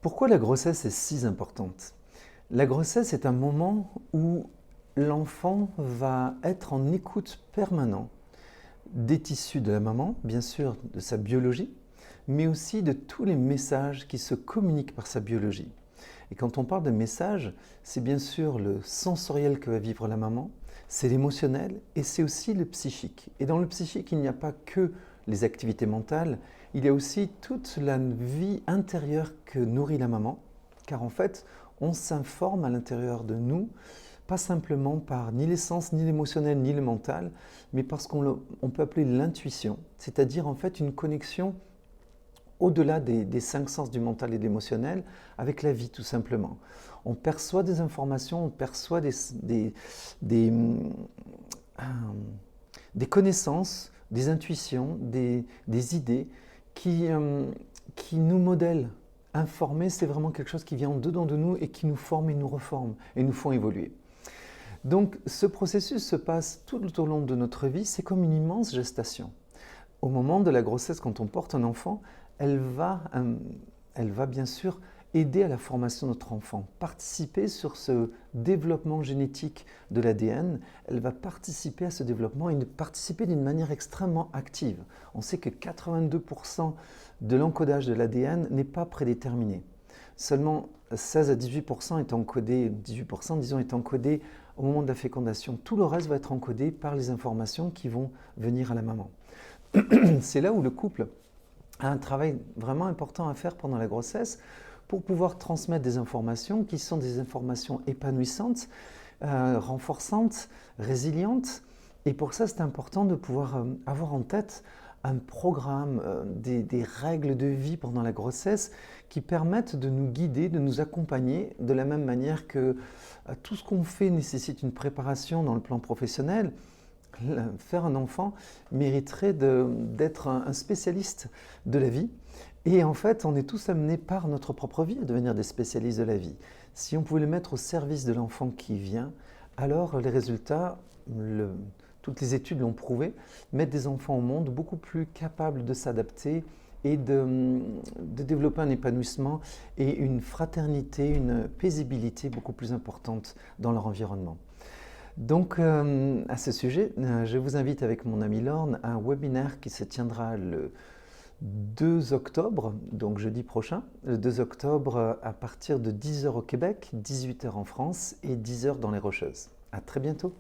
Pourquoi la grossesse est si importante? La grossesse est un moment où l'enfant va être en écoute permanente des tissus de la maman, bien sûr de sa biologie, mais aussi de tous les messages qui se communiquent par sa biologie. Et quand on parle de messages, c'est bien sûr le sensoriel que va vivre la maman, c'est l'émotionnel et c'est aussi le psychique. Et dans le psychique, il n'y a pas que les activités mentales, il y a aussi toute la vie intérieure que nourrit la maman, car en fait, on s'informe à l'intérieur de nous, pas simplement par ni les sens, ni l'émotionnel, ni le mental, mais parce qu'on peut appeler l'intuition, c'est-à-dire en fait une connexion au-delà des cinq sens du mental et de l'émotionnel, avec la vie tout simplement. On perçoit des informations, on perçoit des, euh, des connaissances, des intuitions, des idées qui nous modèlent. Informer, c'est vraiment quelque chose qui vient en dedans de nous et qui nous forme et nous reforme et nous font évoluer. Donc ce processus se passe tout au long de notre vie, c'est comme une immense gestation. Au moment de la grossesse, quand on porte un enfant, elle va bien sûr aider à la formation de notre enfant, participer sur ce développement génétique de l'ADN, elle va participer à ce développement et participer d'une manière extrêmement active. On sait que 82% de l'encodage de l'ADN n'est pas prédéterminé. Seulement 16 à 18% est encodé, 18% disons est encodé au moment de la fécondation. Tout le reste va être encodé par les informations qui vont venir à la maman. C'est là où le couple a un travail vraiment important à faire pendant la grossesse pour pouvoir transmettre des informations qui sont des informations épanouissantes, renforçantes, résilientes. Et pour ça, c'est important de pouvoir avoir en tête un programme, des règles de vie pendant la grossesse qui permettent de nous guider, de nous accompagner de la même manière que tout ce qu'on fait nécessite une préparation dans le plan professionnel. Faire un enfant mériterait d'être un spécialiste de la vie. Et en fait, on est tous amenés par notre propre vie à devenir des spécialistes de la vie. Si on pouvait le mettre au service de l'enfant qui vient, alors les résultats, toutes les études l'ont prouvé, mettent des enfants au monde beaucoup plus capables de s'adapter et de développer un épanouissement et une fraternité, une paisibilité beaucoup plus importante dans leur environnement. Donc, à ce sujet, je vous invite avec mon ami Lorne à un webinaire qui se tiendra le 2 octobre, donc jeudi prochain, le 2 octobre à partir de 10 h au Québec, 18 h en France et 10 h dans les Rocheuses. À très bientôt.